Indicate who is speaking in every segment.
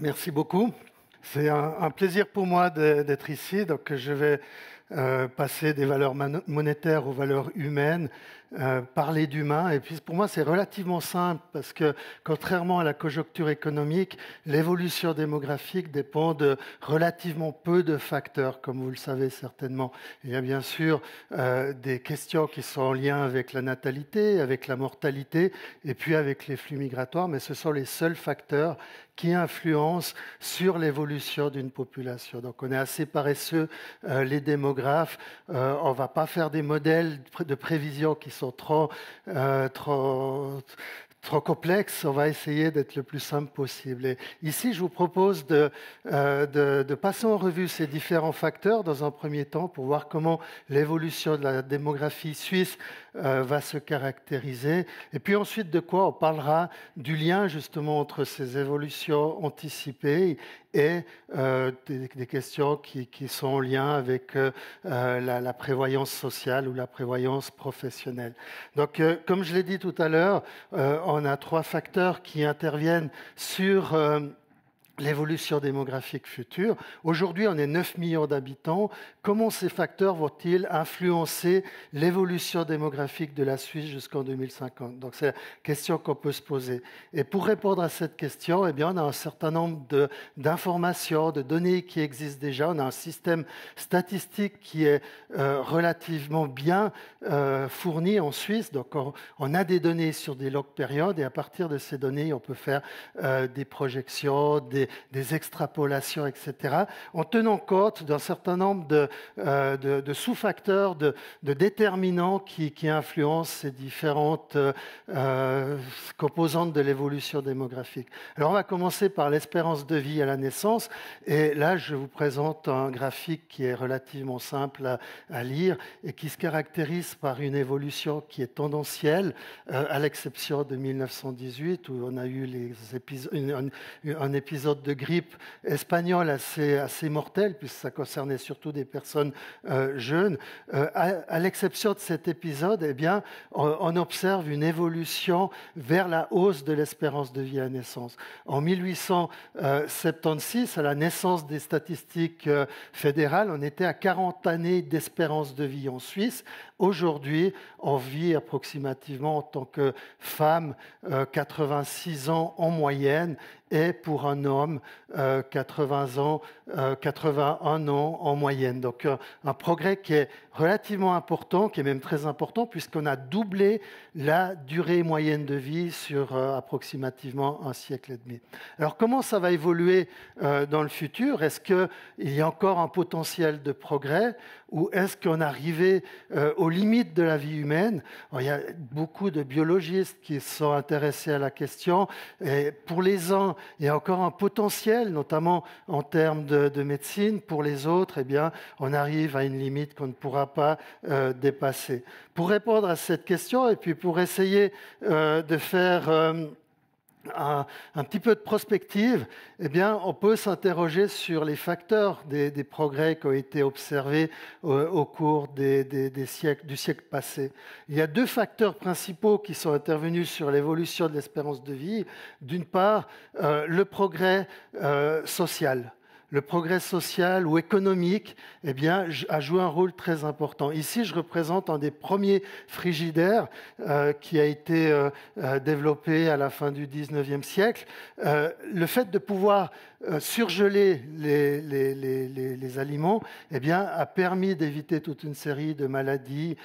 Speaker 1: Merci beaucoup. C'est un plaisir pour moi d'être ici. Donc, je vais passer des valeurs monétaires aux valeurs humaines, parler d'humain. Et puis, pour moi, c'est relativement simple parce que, contrairement à la conjoncture économique, l'évolution démographique dépend de relativement peu de facteurs, comme vous le savez certainement. Il y a bien sûr des questions qui sont en lien avec la natalité, avec la mortalité, et puis avec les flux migratoires, mais ce sont les seuls facteurs qui influencent sur l'évolution d'une population. Donc on est assez paresseux, les démographes. On ne va pas faire des modèles de prévision qui sont trop complexe, on va essayer d'être le plus simple possible. Et ici, je vous propose de passer en revue ces différents facteurs dans un premier temps pour voir comment l'évolution de la démographie suisse va se caractériser. Et puis ensuite, de quoi on parlera du lien justement entre ces évolutions anticipées et des questions qui sont en lien avec la prévoyance sociale ou la prévoyance professionnelle. Donc, comme je l'ai dit tout à l'heure, on a trois facteurs qui interviennent sur l'évolution démographique future. Aujourd'hui, on est 9 millions d'habitants. Comment ces facteurs vont-ils influencer l'évolution démographique de la Suisse jusqu'en 2050? Donc, c'est la question qu'on peut se poser. Et pour répondre à cette question, eh bien, on a un certain nombre d'informations, de données qui existent déjà. On a un système statistique qui est relativement bien fourni en Suisse. Donc, on a des données sur des longues périodes et à partir de ces données, on peut faire des projections, des extrapolations, etc., en tenant compte d'un certain nombre de sous-facteurs, de déterminants qui influencent ces différentes composantes de l'évolution démographique. Alors, on va commencer par l'espérance de vie à la naissance. Et là, je vous présente un graphique qui est relativement simple à lire et qui se caractérise par une évolution qui est tendancielle, à l'exception de 1918, où on a eu un épisode de grippe espagnole assez mortel, puisque ça concernait surtout des personnes jeunes. À l'exception de cet épisode, eh bien, on observe une évolution vers la hausse de l'espérance de vie à naissance. En 1876, à la naissance des statistiques fédérales, on était à 40 années d'espérance de vie en Suisse. Aujourd'hui, on vit approximativement en tant que femme 86 ans en moyenne et pour un homme 81 ans en moyenne. Donc un progrès qui est relativement important, qui est même très important, puisqu'on a doublé la durée moyenne de vie sur approximativement un siècle et demi. Alors comment ça va évoluer dans le futur? Est-ce qu'il y a encore un potentiel de progrès ou est-ce qu'on est arrivé aux limites de la vie humaine? Alors, il y a beaucoup de biologistes qui sont intéressés à la question. Et pour les uns, il y a encore un potentiel, notamment en termes de médecine. Pour les autres, eh bien, on arrive à une limite qu'on ne pourra pas dépasser. Pour répondre à cette question et puis pour essayer de faire un petit peu de prospective, eh bien, on peut s'interroger sur les facteurs des progrès qui ont été observés au cours du siècle passé. Il y a deux facteurs principaux qui sont intervenus sur l'évolution de l'espérance de vie. D'une part, le progrès social. Le progrès social ou économique eh bien, a joué un rôle très important. Ici, je représente un des premiers frigidaires qui a été développé à la fin du 19e siècle. Le fait de pouvoir surgeler les aliments eh bien, a permis d'éviter toute une série de maladies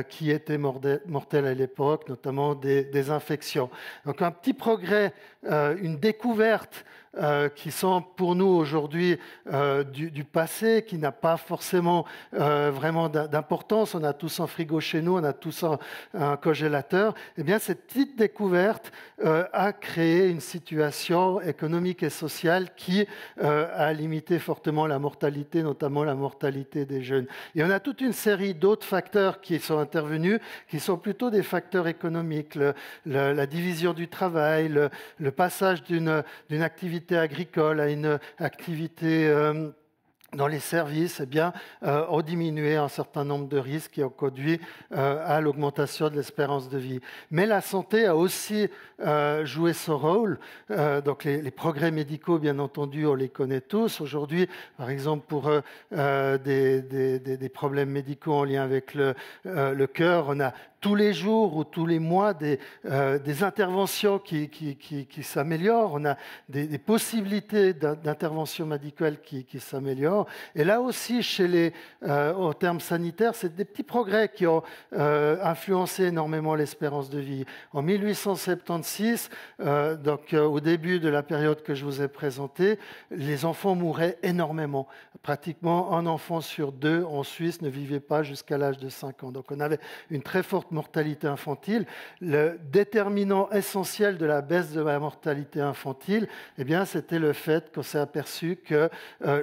Speaker 1: qui étaient mortelles à l'époque, notamment des infections. Donc un petit progrès, une découverte qui sont pour nous aujourd'hui du passé, qui n'a pas forcément vraiment d'importance. On a tous un frigo chez nous, on a tous un congélateur. Eh bien, cette petite découverte a créé une situation économique et sociale qui a limité fortement la mortalité, notamment la mortalité des jeunes. Et on a toute une série d'autres facteurs qui sont intervenus, qui sont plutôt des facteurs économiques. La division du travail, le passage d'une activité agricole à une activité dans les services, ont diminué un certain nombre de risques qui ont conduit à l'augmentation de l'espérance de vie. Mais la santé a aussi joué son rôle. Donc les progrès médicaux, bien entendu, on les connaît tous. Aujourd'hui, par exemple, pour des problèmes médicaux en lien avec le cœur, on a tous les jours ou tous les mois des interventions qui s'améliorent, on a des possibilités d'intervention médicale qui s'améliorent. Et là aussi, en termes sanitaires, c'est des petits progrès qui ont influencé énormément l'espérance de vie. En 1876, au début de la période que je vous ai présentée, les enfants mouraient énormément. Pratiquement un enfant sur deux en Suisse ne vivait pas jusqu'à l'âge de 5 ans. Donc on avait une très forte mortalité infantile. Le déterminant essentiel de la baisse de la mortalité infantile, c'était le fait qu'on s'est aperçu que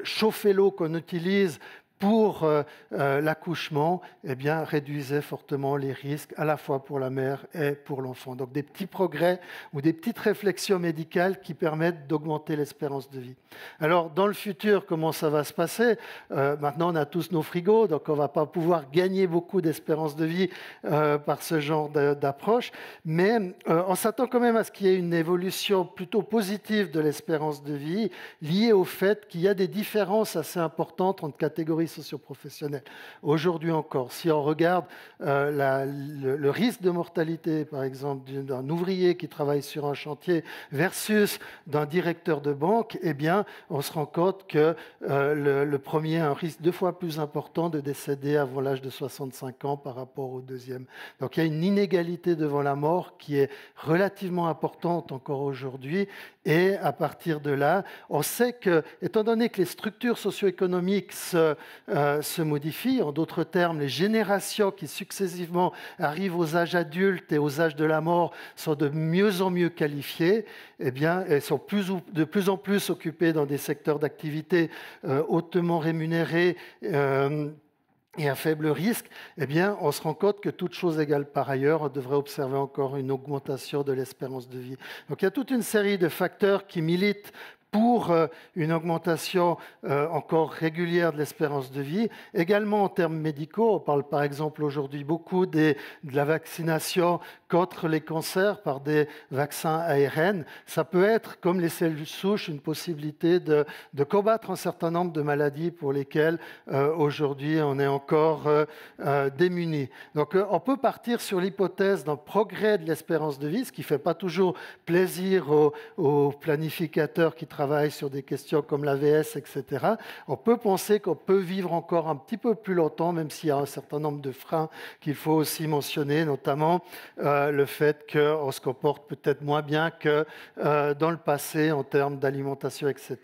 Speaker 1: chauffer l'eau qu'on utilise pour l'accouchement, réduisait fortement les risques à la fois pour la mère et pour l'enfant. Donc des petits progrès ou des petites réflexions médicales qui permettent d'augmenter l'espérance de vie. Alors dans le futur, comment ça va se passer? Maintenant, on a tous nos frigos, donc on ne va pas pouvoir gagner beaucoup d'espérance de vie par ce genre d'approche, mais on s'attend quand même à ce qu'il y ait une évolution plutôt positive de l'espérance de vie liée au fait qu'il y a des différences assez importantes entre catégories socioprofessionnelles. Aujourd'hui encore, si on regarde le risque de mortalité, par exemple, d'un ouvrier qui travaille sur un chantier versus d'un directeur de banque, on se rend compte que le premier a un risque 2 fois plus important de décéder avant l'âge de 65 ans par rapport au deuxième. Donc il y a une inégalité devant la mort qui est relativement importante encore aujourd'hui. Et à partir de là, on sait que, étant donné que les structures socio-économiques se modifient, en d'autres termes, les générations qui successivement arrivent aux âges adultes et aux âges de la mort sont de mieux en mieux qualifiées, elles sont de plus en plus occupées dans des secteurs d'activité hautement rémunérés et à faible risque, on se rend compte que toute chose égale par ailleurs, on devrait observer encore une augmentation de l'espérance de vie. Donc il y a toute une série de facteurs qui militent pour une augmentation encore régulière de l'espérance de vie. Également en termes médicaux, on parle par exemple aujourd'hui beaucoup de la vaccination contre les cancers par des vaccins ARN. Ça peut être, comme les cellules souches, une possibilité de combattre un certain nombre de maladies pour lesquelles aujourd'hui on est encore démunis. Donc on peut partir sur l'hypothèse d'un progrès de l'espérance de vie, ce qui ne fait pas toujours plaisir aux planificateurs qui travaillent sur des questions comme l'AVS, etc. On peut penser qu'on peut vivre encore un petit peu plus longtemps, même s'il y a un certain nombre de freins qu'il faut aussi mentionner, notamment le fait qu'on se comporte peut-être moins bien que dans le passé en termes d'alimentation, etc.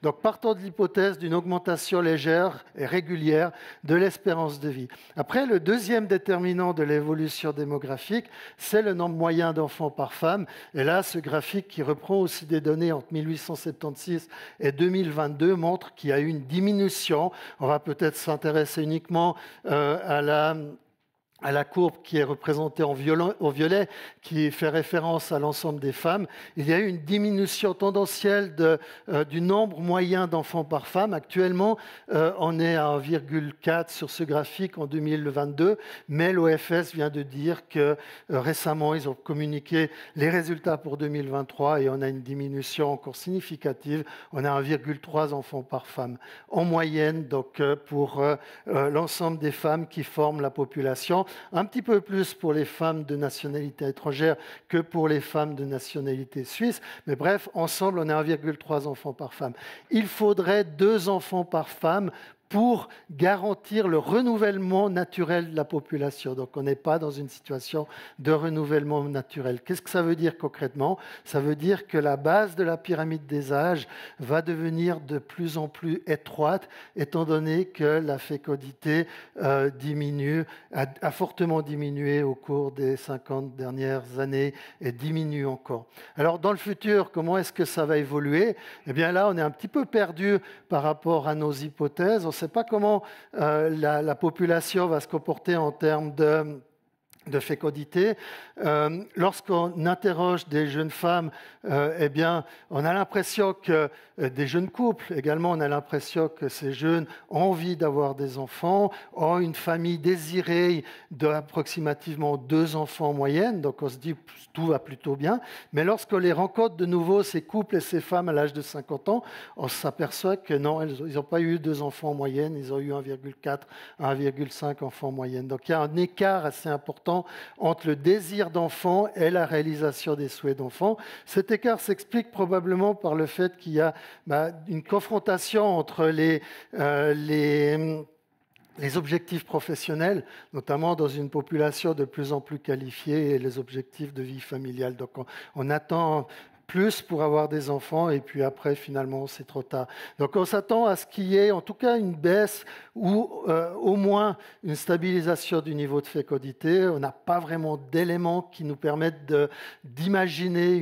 Speaker 1: Donc partons de l'hypothèse d'une augmentation légère et régulière de l'espérance de vie. Après, le deuxième déterminant de l'évolution démographique, c'est le nombre moyen d'enfants par femme. Et là, ce graphique qui reprend aussi des données entre 1876 et 2022 montre qu'il y a eu une diminution. On va peut-être s'intéresser uniquement à la courbe qui est représentée en violet, qui fait référence à l'ensemble des femmes. Il y a eu une diminution tendancielle du nombre moyen d'enfants par femme. Actuellement, on est à 1,4 sur ce graphique en 2022, mais l'OFS vient de dire que récemment, ils ont communiqué les résultats pour 2023 et on a une diminution encore significative. On a 1,3 enfants par femme en moyenne, donc pour l'ensemble des femmes qui forment la population. Un petit peu plus pour les femmes de nationalité étrangère que pour les femmes de nationalité suisse. Mais bref, ensemble, on a 1,3 enfants par femme. Il faudrait 2 enfants par femme pour garantir le renouvellement naturel de la population. Donc on n'est pas dans une situation de renouvellement naturel. Qu'est-ce que ça veut dire concrètement? Ça veut dire que la base de la pyramide des âges va devenir de plus en plus étroite, étant donné que la fécondité a fortement diminué au cours des 50 dernières années et diminue encore. Alors dans le futur, comment est-ce que ça va évoluer? Eh bien là, on est un petit peu perdu par rapport à nos hypothèses. On ne sait pas comment la population va se comporter en termes de fécondité. Lorsqu'on interroge des jeunes femmes, eh bien, on a l'impression que des jeunes couples également, on a l'impression que ces jeunes ont envie d'avoir des enfants, ont une famille désirée d'approximativement 2 enfants en moyenne, donc on se dit tout va plutôt bien. Mais lorsqu'on les rencontre de nouveau, ces couples et ces femmes à l'âge de 50 ans, on s'aperçoit que non, ils n'ont pas eu 2 enfants en moyenne, ils ont eu 1,4, 1,5 enfants en moyenne. Donc il y a un écart assez important entre le désir d'enfant et la réalisation des souhaits d'enfant. Cet écart s'explique probablement par le fait qu'il y a une confrontation entre les objectifs professionnels, notamment dans une population de plus en plus qualifiée, et les objectifs de vie familiale. Donc on attend plus pour avoir des enfants, et puis après, finalement, c'est trop tard. Donc on s'attend à ce qu'il y ait en tout cas une baisse ou au moins une stabilisation du niveau de fécondité. On n'a pas vraiment d'éléments qui nous permettent d'imaginer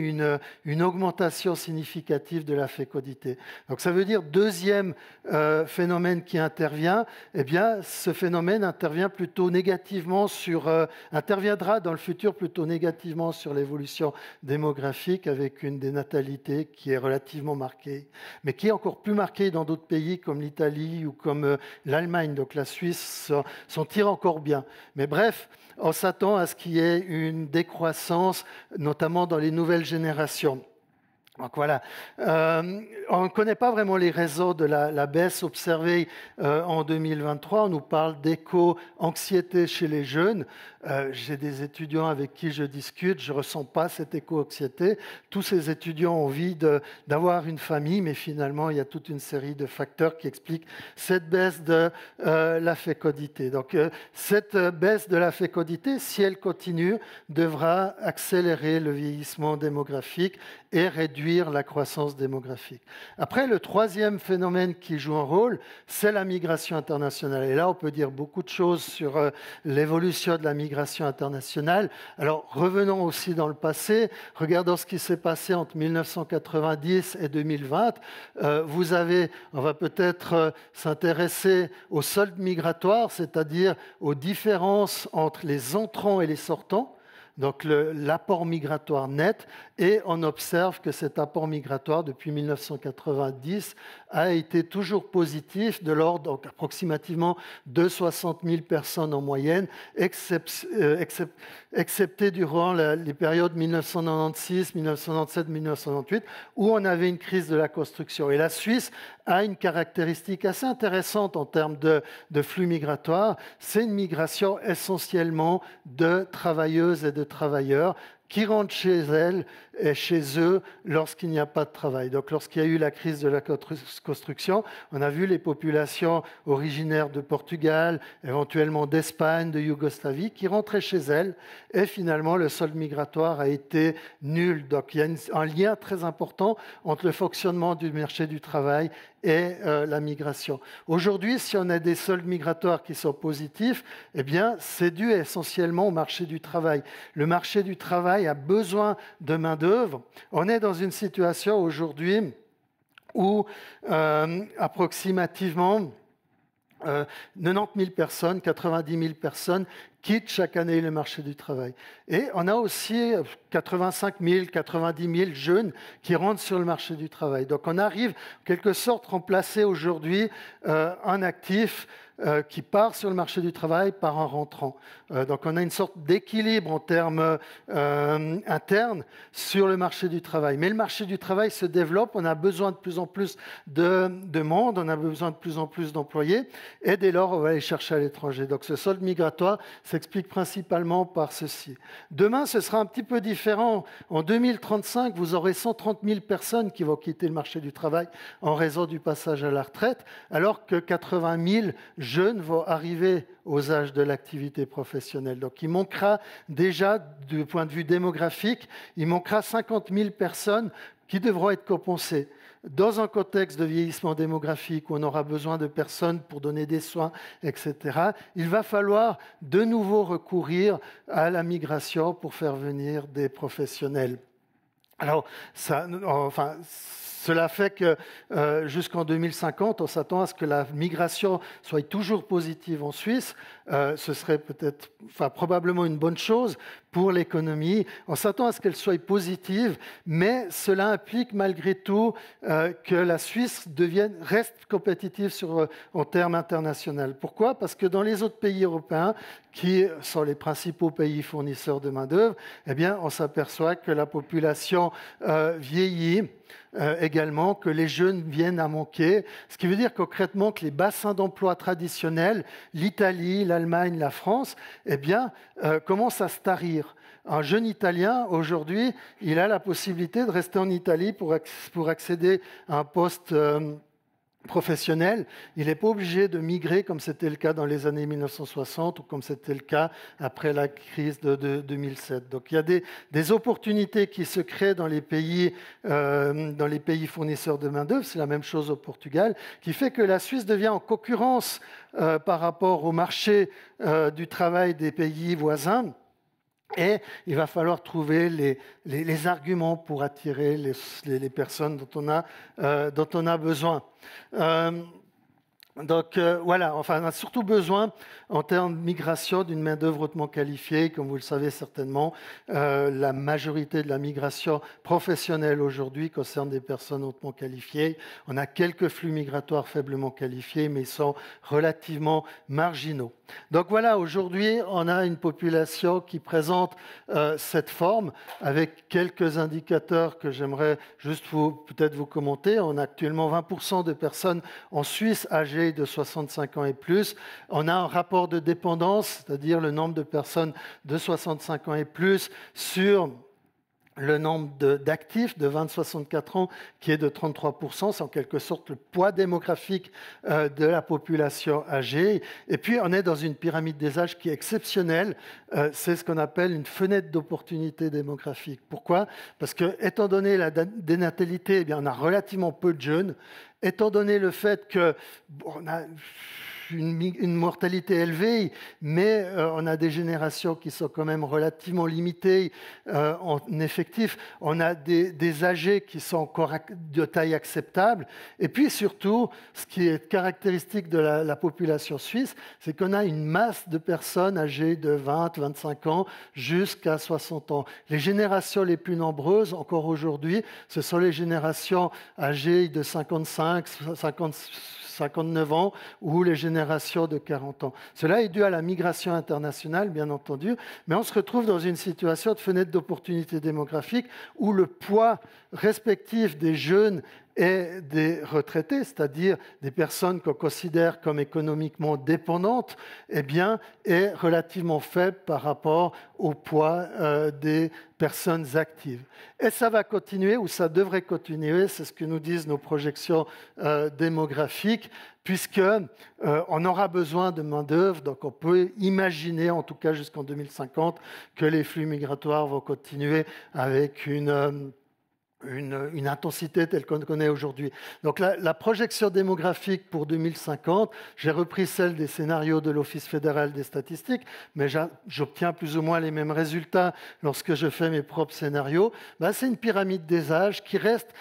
Speaker 1: une augmentation significative de la fécondité. Donc ça veut dire, deuxième phénomène qui intervient, eh bien, ce phénomène intervient plutôt négativement interviendra dans le futur plutôt négativement sur l'évolution démographique, avec une dénatalité qui est relativement marquée, mais qui est encore plus marquée dans d'autres pays comme l'Italie ou comme l'Allemagne. Donc la Suisse s'en tire encore bien. Mais bref, on s'attend à ce qu'il y ait une décroissance, notamment dans les nouvelles générations. Donc voilà, on ne connaît pas vraiment les raisons de la baisse observée en 2023. On nous parle d'éco-anxiété chez les jeunes. J'ai des étudiants avec qui je discute, je ne ressens pas cette éco-anxiété. Tous ces étudiants ont envie d'avoir une famille, mais finalement, il y a toute une série de facteurs qui expliquent cette baisse de la fécondité. Donc cette baisse de la fécondité, si elle continue, devra accélérer le vieillissement démographique et réduire la croissance démographique. Après, le troisième phénomène qui joue un rôle, c'est la migration internationale. Et là, on peut dire beaucoup de choses sur l'évolution de la migration internationale. Alors, revenons aussi dans le passé. Regardons ce qui s'est passé entre 1990 et 2020. On va peut-être s'intéresser au solde migratoire, c'est-à-dire aux différences entre les entrants et les sortants. Donc l'apport migratoire net, et on observe que cet apport migratoire depuis 1990 a été toujours positif, de l'ordre donc approximativement de 60 000 personnes en moyenne, excepté durant les périodes 1996, 1997, 1998, où on avait une crise de la construction. Et la Suisse a une caractéristique assez intéressante en termes de flux migratoires, c'est une migration essentiellement de travailleuses et de travailleurs qui rentrent chez elles et chez eux lorsqu'il n'y a pas de travail. Donc lorsqu'il y a eu la crise de la construction, on a vu les populations originaires de Portugal, éventuellement d'Espagne, de Yougoslavie, qui rentraient chez elles, et finalement le solde migratoire a été nul. Donc il y a un lien très important entre le fonctionnement du marché du travail et la migration. Aujourd'hui, si on a des soldes migratoires qui sont positifs, eh bien, c'est dû essentiellement au marché du travail. Le marché du travail a besoin de main-d'œuvre. On est dans une situation aujourd'hui où approximativement 90 000 personnes, 90 000 personnes quittent chaque année le marché du travail. Et on a aussi 85 000, 90 000 jeunes qui rentrent sur le marché du travail. Donc on arrive, en quelque sorte, remplacer aujourd'hui un actif qui part sur le marché du travail par un rentrant. Donc on a une sorte d'équilibre en termes internes sur le marché du travail. Mais le marché du travail se développe, on a besoin de plus en plus de monde, on a besoin de plus en plus d'employés, et dès lors on va aller chercher à l'étranger. Donc ce solde migratoire s'explique principalement par ceci. Demain, ce sera un petit peu différent. En 2035, vous aurez 130 000 personnes qui vont quitter le marché du travail en raison du passage à la retraite, alors que 80 000 jeunes vont arriver aux âges de l'activité professionnelle. Donc il manquera déjà, du point de vue démographique, il manquera 50 000 personnes qui devront être compensées. Dans un contexte de vieillissement démographique où on aura besoin de personnes pour donner des soins, etc., il va falloir de nouveau recourir à la migration pour faire venir des professionnels. Alors, Cela fait que jusqu'en 2050, on s'attend à ce que la migration soit toujours positive en Suisse. Ce serait probablement une bonne chose pour l'économie. On s'attend à ce qu'elle soit positive, mais cela implique malgré tout que la Suisse reste compétitive en termes internationaux. Pourquoi? Parce que dans les autres pays européens, qui sont les principaux pays fournisseurs de main-d'œuvre, eh bien, on s'aperçoit que la population vieillit. Également que les jeunes viennent à manquer, ce qui veut dire concrètement que les bassins d'emploi traditionnels, l'Italie, l'Allemagne, la France, eh bien, commencent à se tarir. Un jeune Italien, aujourd'hui, il a la possibilité de rester en Italie pour accéder à un poste professionnel. Il n'est pas obligé de migrer comme c'était le cas dans les années 1960 ou comme c'était le cas après la crise de 2007. Donc il y a des opportunités qui se créent dans les pays fournisseurs de main-d'œuvre. C'est la même chose au Portugal, qui fait que la Suisse devient en concurrence par rapport au marché du travail des pays voisins. Et il va falloir trouver les arguments pour attirer les personnes dont on a besoin. Donc voilà, enfin, on a surtout besoin, en termes de migration, d'une main-d'œuvre hautement qualifiée. Comme vous le savez certainement, la majorité de la migration professionnelle aujourd'hui concerne des personnes hautement qualifiées. On a quelques flux migratoires faiblement qualifiés, mais ils sont relativement marginaux. Donc voilà, aujourd'hui, on a une population qui présente cette forme, avec quelques indicateurs que j'aimerais juste peut-être vous commenter. On a actuellement 20% de personnes en Suisse âgées de 65 ans et plus. On a un rapport de dépendance, c'est-à-dire le nombre de personnes de 65 ans et plus sur le nombre d'actifs de 20-64 ans qui est de 33%, c'est en quelque sorte le poids démographique de la population âgée. Et puis on est dans une pyramide des âges qui est exceptionnelle, c'est ce qu'on appelle une fenêtre d'opportunité démographique. Pourquoi? Parce que, étant donné la dénatalité, eh bien, on a relativement peu de jeunes, étant donné le fait qu'on a une mortalité élevée, mais on a des générations qui sont quand même relativement limitées en effectif. On a des âgés qui sont encore de taille acceptable. Et puis surtout, ce qui est caractéristique de la population suisse, c'est qu'on a une masse de personnes âgées de 20, 25 ans jusqu'à 60 ans. Les générations les plus nombreuses, encore aujourd'hui, ce sont les générations âgées de 55, 59 ans ou les générations de 40 ans. Cela est dû à la migration internationale, bien entendu, mais on se retrouve dans une situation de fenêtre d'opportunité démographique où le poids respectif des jeunes et des retraités, c'est-à-dire des personnes qu'on considère comme économiquement dépendantes, eh bien, est relativement faible par rapport au poids des personnes actives. Et ça va continuer, ou ça devrait continuer, c'est ce que nous disent nos projections démographiques, puisqu'on aura besoin de main-d'œuvre, donc on peut imaginer, en tout cas jusqu'en 2050, que les flux migratoires vont continuer avec une intensité telle qu'on connaît aujourd'hui. Donc la projection démographique pour 2050, j'ai repris celle des scénarios de l'Office fédéral des statistiques, mais j'obtiens plus ou moins les mêmes résultats lorsque je fais mes propres scénarios. C'est une pyramide des âges qui reste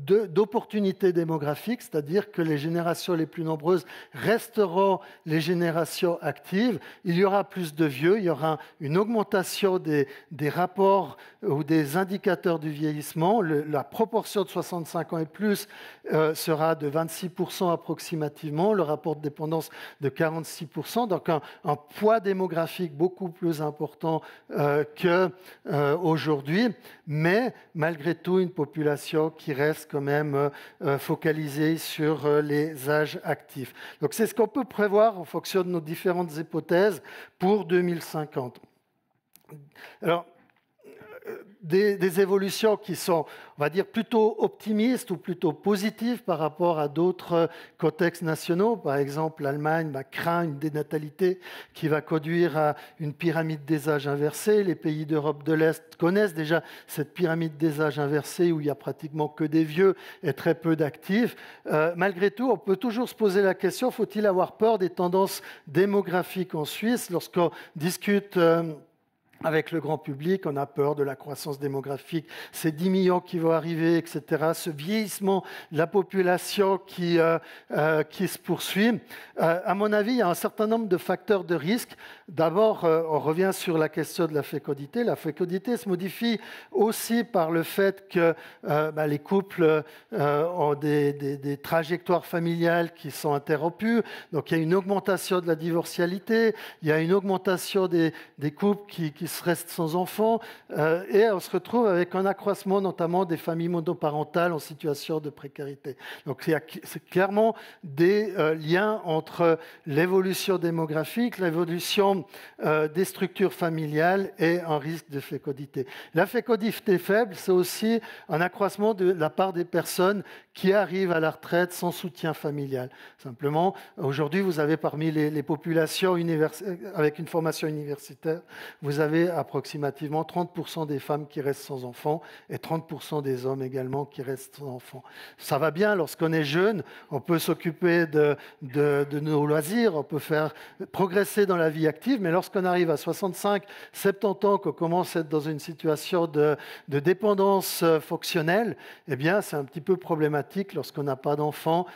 Speaker 1: d'opportunités démographiques, c'est-à-dire que les générations les plus nombreuses resteront les générations actives. Il y aura plus de vieux, il y aura une augmentation des rapports ou des indicateurs du vieillissement. La proportion de 65 ans et plus sera de 26% approximativement, le rapport de dépendance de 46%, donc un poids démographique beaucoup plus important qu'aujourd'hui, mais malgré tout une population qui reste quand même focalisée sur les âges actifs. Donc c'est ce qu'on peut prévoir en fonction de nos différentes hypothèses pour 2050. Alors, des évolutions qui sont, on va dire, plutôt optimistes ou plutôt positives par rapport à d'autres contextes nationaux. Par exemple, l'Allemagne craint une dénatalité qui va conduire à une pyramide des âges inversée. Les pays d'Europe de l'Est connaissent déjà cette pyramide des âges inversée où il n'y a pratiquement que des vieux et très peu d'actifs. Malgré tout, on peut toujours se poser la question, faut-il avoir peur des tendances démographiques en Suisse lorsqu'on discute avec le grand public, on a peur de la croissance démographique, ces 10 millions qui vont arriver, etc., ce vieillissement de la population qui se poursuit. À mon avis, il y a un certain nombre de facteurs de risque. D'abord, on revient sur la question de la fécondité. La fécondité se modifie aussi par le fait que les couples ont des trajectoires familiales qui sont interrompues. Donc, il y a une augmentation de la divorcialité, il y a une augmentation des couples qui se restent sans enfants, et on se retrouve avec un accroissement notamment des familles monoparentales en situation de précarité. Donc c'est clairement des liens entre l'évolution démographique, l'évolution des structures familiales et un risque de fécondité. La fécondité faible, c'est aussi un accroissement de la part des personnes qui arrivent à la retraite sans soutien familial. Simplement, aujourd'hui, vous avez parmi les populations avec une formation universitaire, vous avez approximativement 30% des femmes qui restent sans enfants et 30% des hommes également qui restent sans enfants. Ça va bien lorsqu'on est jeune, on peut s'occuper de nos loisirs, on peut faire progresser dans la vie active, mais lorsqu'on arrive à 65, 70 ans, qu'on commence à être dans une situation de dépendance fonctionnelle, eh bien, c'est un petit peu problématique lorsqu'on n'a pas d'enfants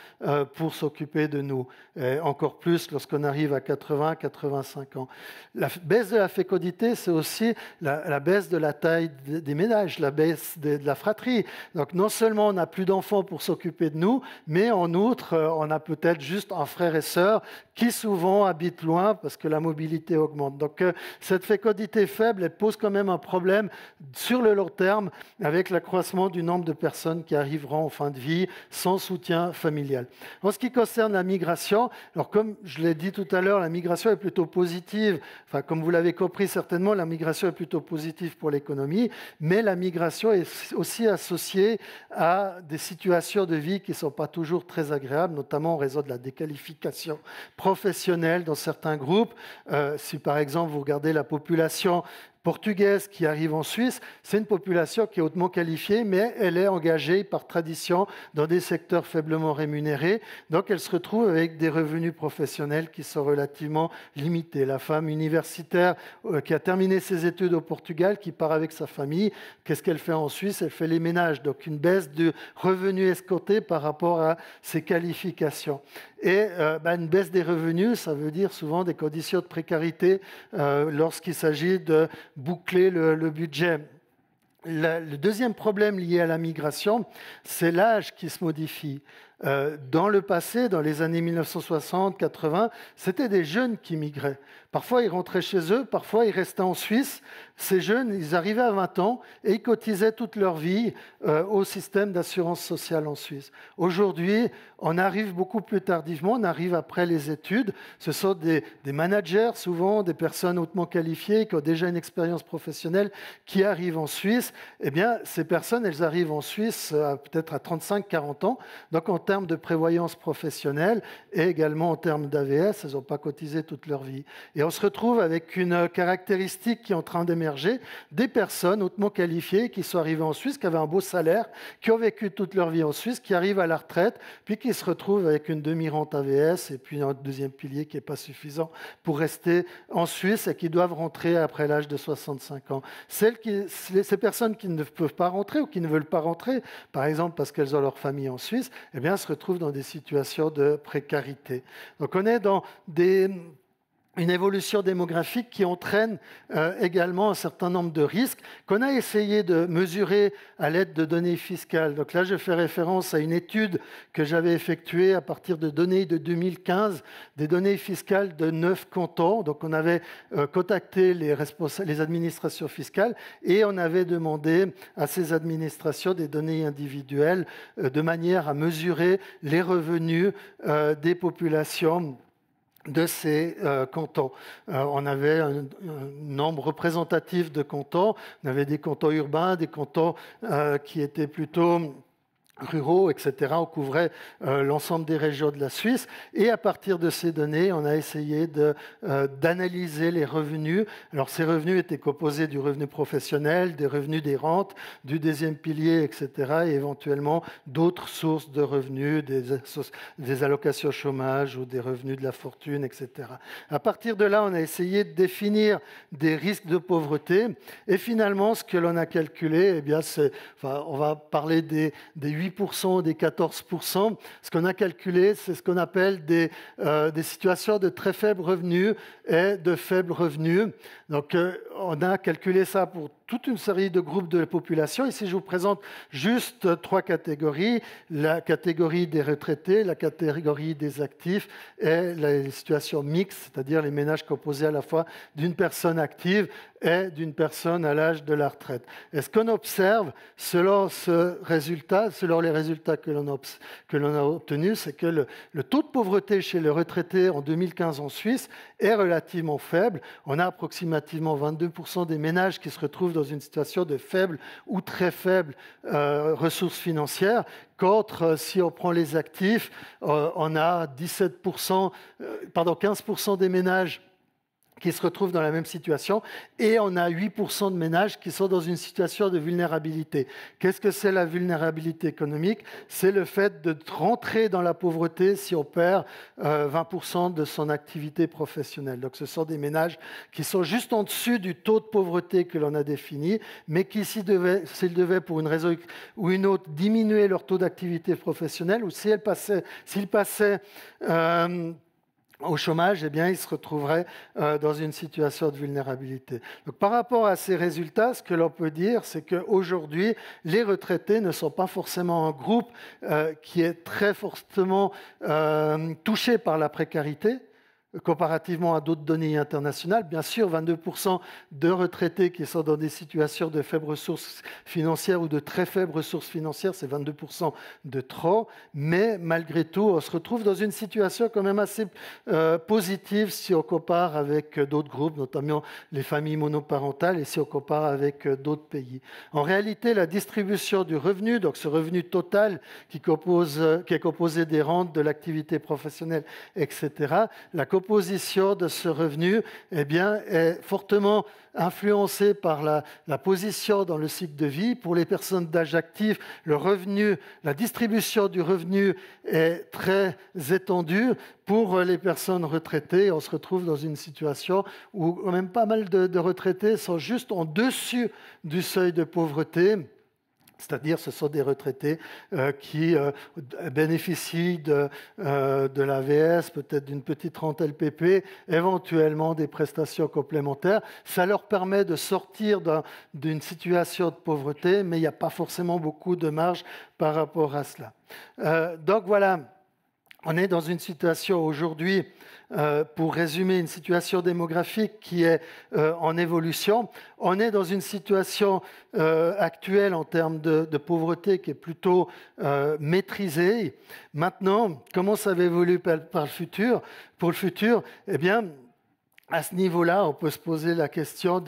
Speaker 1: pour s'occuper de nous. Et encore plus lorsqu'on arrive à 80, 85 ans. La baisse de la fécondité, c'est aussi la baisse de la taille des ménages, la baisse de la fratrie. Donc non seulement on n'a plus d'enfants pour s'occuper de nous, mais en outre, on a peut-être juste un frère et sœur qui souvent habitent loin parce que la mobilité augmente. Donc cette fécondité faible, elle pose quand même un problème sur le long terme avec l'accroissement du nombre de personnes qui arriveront en fin de vie sans soutien familial. En ce qui concerne la migration, alors comme je l'ai dit tout à l'heure, la migration est plutôt positive. Enfin, comme vous l'avez compris certainement, la migration est plutôt positive pour l'économie, mais la migration est aussi associée à des situations de vie qui ne sont pas toujours très agréables, notamment en raison de la déqualification professionnelle dans certains groupes. Si par exemple vous regardez la population portugaise qui arrive en Suisse, c'est une population qui est hautement qualifiée, mais elle est engagée par tradition dans des secteurs faiblement rémunérés. Donc elle se retrouve avec des revenus professionnels qui sont relativement limités. La femme universitaire qui a terminé ses études au Portugal, qui part avec sa famille, qu'est-ce qu'elle fait en Suisse? Elle fait les ménages. Donc une baisse de revenus escomptés par rapport à ses qualifications. Et une baisse des revenus, ça veut dire souvent des conditions de précarité lorsqu'il s'agit de boucler le budget. Le deuxième problème lié à la migration, c'est l'âge qui se modifie. Dans le passé, dans les années 1960-80, c'était des jeunes qui migraient. Parfois, ils rentraient chez eux, parfois, ils restaient en Suisse. Ces jeunes, ils arrivaient à 20 ans et ils cotisaient toute leur vie au système d'assurance sociale en Suisse. Aujourd'hui, on arrive beaucoup plus tardivement, on arrive après les études. Ce sont des managers, souvent des personnes hautement qualifiées, qui ont déjà une expérience professionnelle, qui arrivent en Suisse. Eh bien, ces personnes, elles arrivent en Suisse peut-être à 35-40 ans. Donc, en termes de prévoyance professionnelle et également en termes d'AVS, elles n'ont pas cotisé toute leur vie. Et on se retrouve avec une caractéristique qui est en train d'émerger, des personnes hautement qualifiées qui sont arrivées en Suisse, qui avaient un beau salaire, qui ont vécu toute leur vie en Suisse, qui arrivent à la retraite, puis qui se retrouvent avec une demi-rente AVS et puis un deuxième pilier qui n'est pas suffisant pour rester en Suisse et qui doivent rentrer après l'âge de 65 ans. Ces personnes qui ne peuvent pas rentrer ou qui ne veulent pas rentrer, par exemple parce qu'elles ont leur famille en Suisse, eh bien, se retrouvent dans des situations de précarité. Donc on est dans une évolution démographique qui entraîne également un certain nombre de risques qu'on a essayé de mesurer à l'aide de données fiscales. Donc là, je fais référence à une étude que j'avais effectuée à partir de données de 2015, des données fiscales de 9 cantons. Donc on avait contacté les administrations fiscales et on avait demandé à ces administrations des données individuelles de manière à mesurer les revenus des populations de ces cantons. On avait un nombre représentatif de cantons. On avait des cantons urbains, des cantons qui étaient plutôt ruraux, etc. On couvrait l'ensemble des régions de la Suisse. Et à partir de ces données, on a essayé d'analyser les revenus. Alors ces revenus étaient composés du revenu professionnel, des revenus des rentes, du deuxième pilier, etc. Et éventuellement d'autres sources de revenus, des allocations chômage ou des revenus de la fortune, etc. À partir de là, on a essayé de définir des risques de pauvreté. Et finalement, ce que l'on a calculé, eh bien, on va parler des 8%, des 14%. Ce qu'on a calculé, c'est ce qu'on appelle des situations de très faibles revenus et de faibles revenus. Donc, on a calculé ça pour toute une série de groupes de la population. Ici, je vous présente juste 3 catégories. La catégorie des retraités, la catégorie des actifs et les situations mixtes, c'est-à-dire les ménages composés à la fois d'une personne active et d'une personne à l'âge de la retraite. Et ce qu'on observe, selon les résultats que l'on a obtenus, c'est que le taux de pauvreté chez les retraités en 2015 en Suisse est relativement faible. On a approximativement 22% des ménages qui se retrouvent dans une situation de faible ou très faible ressources financières. Contre, si on prend les actifs, on a 15% des ménages qui se retrouvent dans la même situation, et on a 8% de ménages qui sont dans une situation de vulnérabilité. Qu'est-ce que c'est la vulnérabilité économique? C'est le fait de rentrer dans la pauvreté si on perd 20% de son activité professionnelle. Donc ce sont des ménages qui sont juste en dessus du taux de pauvreté que l'on a défini, mais qui, s'ils devaient pour une raison ou une autre diminuer leur taux d'activité professionnelle, ou s'ils passaient au chômage, eh bien, ils se retrouveraient dans une situation de vulnérabilité. Donc, par rapport à ces résultats, ce que l'on peut dire, c'est qu'aujourd'hui, les retraités ne sont pas forcément un groupe qui est très fortement touché par la précarité, comparativement à d'autres données internationales. Bien sûr, 22% de retraités qui sont dans des situations de faibles ressources financières ou de très faibles ressources financières, c'est 22% de trop, mais malgré tout, on se retrouve dans une situation quand même assez positive si on compare avec d'autres groupes, notamment les familles monoparentales, et si on compare avec d'autres pays. En réalité, la distribution du revenu, donc ce revenu total qui est composé des rentes, de l'activité professionnelle, etc., la composition de ce revenu eh bien, est fortement influencée par la position dans le cycle de vie. Pour les personnes d'âge actif, la distribution du revenu est très étendue. Pour les personnes retraitées, on se retrouve dans une situation où même pas mal de retraités sont juste en dessus du seuil de pauvreté. C'est-à-dire, ce sont des retraités qui bénéficient de l'AVS, peut-être d'une petite rente LPP, éventuellement des prestations complémentaires. Ça leur permet de sortir d'une situation de pauvreté, mais il n'y a pas forcément beaucoup de marge par rapport à cela. Donc voilà, on est dans une situation aujourd'hui, pour résumer, une situation démographique qui est en évolution. On est dans une situation actuelle en termes de pauvreté qui est plutôt maîtrisée. Maintenant, comment ça va évoluer par le futur? Pour le futur, eh bien, à ce niveau-là, on peut se poser la question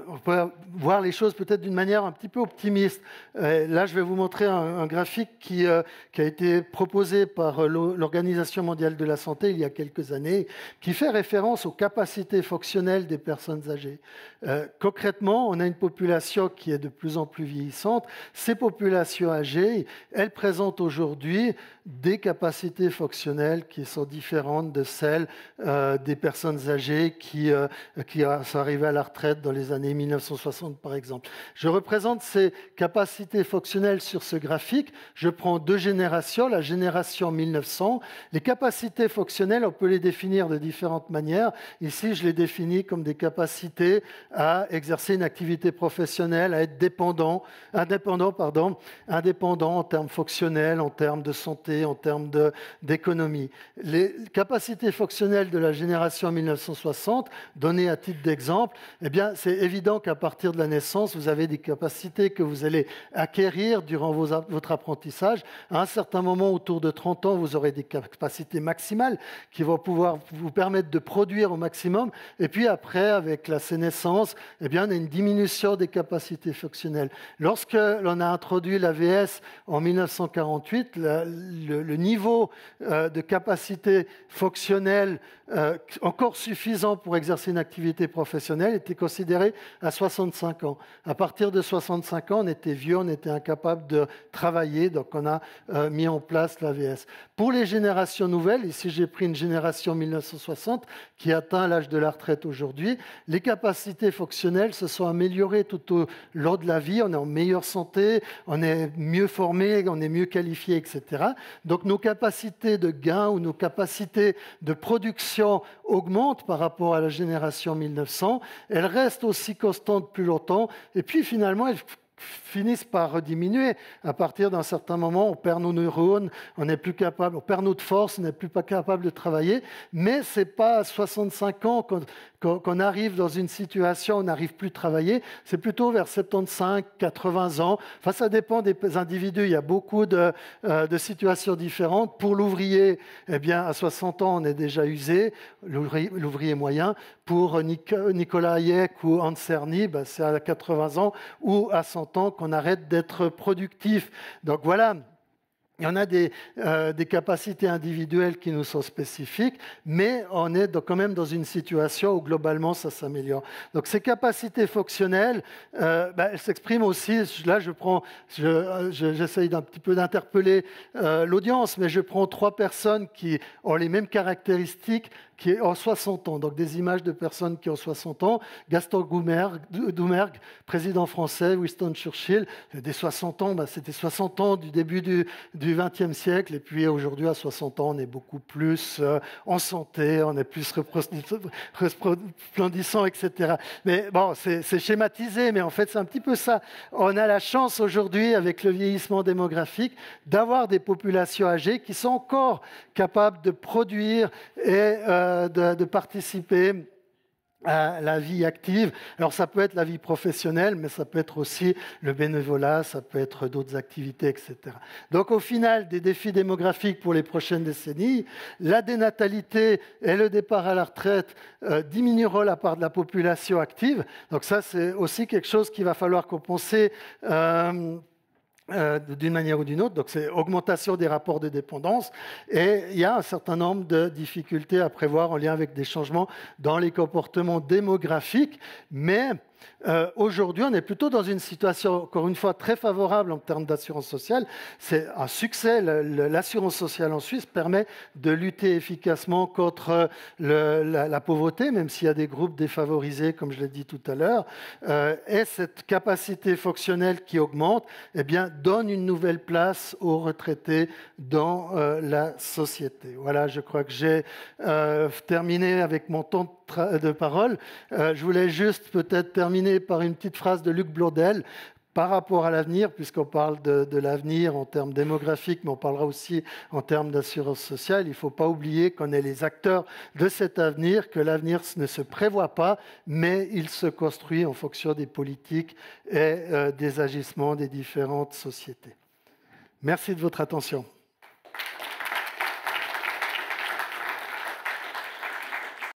Speaker 1: on peut voir les choses peut-être d'une manière un petit peu optimiste. Là, je vais vous montrer un graphique qui a été proposé par l'Organisation mondiale de la santé il y a quelques années, qui fait référence aux capacités fonctionnelles des personnes âgées. Concrètement, on a une population qui est de plus en plus vieillissante. Ces populations âgées, elles présentent aujourd'hui des capacités fonctionnelles qui sont différentes de celles des personnes âgées qui sont arrivés à la retraite dans les années 1960, par exemple. Je représente ces capacités fonctionnelles sur ce graphique. Je prends 2 générations, la génération 1900. Les capacités fonctionnelles, on peut les définir de différentes manières. Ici, je les définis comme des capacités à exercer une activité professionnelle, à être indépendant en termes fonctionnels, en termes de santé, en termes d'économie. Les capacités fonctionnelles de la génération 1960 1960, donné à titre d'exemple, eh bien, c'est évident qu'à partir de la naissance, vous avez des capacités que vous allez acquérir durant votre apprentissage. À un certain moment, autour de 30 ans, vous aurez des capacités maximales qui vont pouvoir vous permettre de produire au maximum. Et puis après, avec la sénescence, eh bien, on a une diminution des capacités fonctionnelles. Lorsque l'on a introduit l'AVS en 1948, le niveau de capacité fonctionnelle encore suffisant pour exercer une activité professionnelle était considéré à 65 ans. À partir de 65 ans, on était vieux, on était incapable de travailler, donc on a mis en place l'AVS. Pour les générations nouvelles, ici j'ai pris une génération 1960 qui atteint l'âge de la retraite aujourd'hui, les capacités fonctionnelles se sont améliorées tout au long de la vie, on est en meilleure santé, on est mieux formé, on est mieux qualifié, etc. Donc nos capacités de gain ou nos capacités de production augmentent par rapport à la génération 1900, elles restent aussi constantes plus longtemps, et puis finalement elles finissent par diminuer. À partir d'un certain moment, on perd nos neurones, on n'est plus capable, on perd notre force, on n'est plus pas capable de travailler, mais ce n'est pas à 65 ans qu'on arrive dans une situation où on n'arrive plus à travailler, c'est plutôt vers 75, 80 ans. Enfin, ça dépend des individus, il y a beaucoup de situations différentes. Pour l'ouvrier, eh bien, à 60 ans, on est déjà usé, l'ouvrier moyen. Pour Nicolas Hayek ou Hans Cerny, ben, c'est à 80 ans ou à 100 ans qu'on arrête d'être productif. Donc voilà. Il y en a des capacités individuelles qui nous sont spécifiques, mais on est quand même dans une situation où globalement ça s'améliore. Donc ces capacités fonctionnelles, elles s'expriment aussi, là j'essaye d'un petit peu d'interpeller l'audience, mais je prends 3 personnes qui ont les mêmes caractéristiques qui ont 60 ans, donc des images de personnes qui ont 60 ans. Gaston Doumergue, président français, Winston Churchill, des 60 ans, c'était 60 ans du début du XXe siècle, et puis aujourd'hui, à 60 ans, on est beaucoup plus en santé, on est plus resplendissant, etc. Mais bon, c'est schématisé, mais en fait, c'est un petit peu ça. On a la chance aujourd'hui, avec le vieillissement démographique, d'avoir des populations âgées qui sont encore capables de produire et de participer à la vie active. Alors ça peut être la vie professionnelle, mais ça peut être aussi le bénévolat, ça peut être d'autres activités, etc. Donc au final, des défis démographiques pour les prochaines décennies, la dénatalité et le départ à la retraite diminueront la part de la population active. Donc ça, c'est aussi quelque chose qu'il va falloir compenser d'une manière ou d'une autre, donc c'est augmentation des rapports de dépendance, et il y a un certain nombre de difficultés à prévoir en lien avec des changements dans les comportements démographiques, mais aujourd'hui, on est plutôt dans une situation, encore une fois, très favorable en termes d'assurance sociale. C'est un succès. L'assurance sociale en Suisse permet de lutter efficacement contre la pauvreté, même s'il y a des groupes défavorisés, comme je l'ai dit tout à l'heure. Et cette capacité fonctionnelle qui augmente, eh bien, donne une nouvelle place aux retraités dans la société. Voilà, je crois que j'ai terminé avec mon temps de parole. Je voulais juste peut-être terminer par une petite phrase de Luc Blondel par rapport à l'avenir, puisqu'on parle de l'avenir en termes démographiques, mais on parlera aussi en termes d'assurance sociale. Il ne faut pas oublier qu'on est les acteurs de cet avenir, que l'avenir ne se prévoit pas, mais il se construit en fonction des politiques et des agissements des différentes sociétés. Merci de votre attention.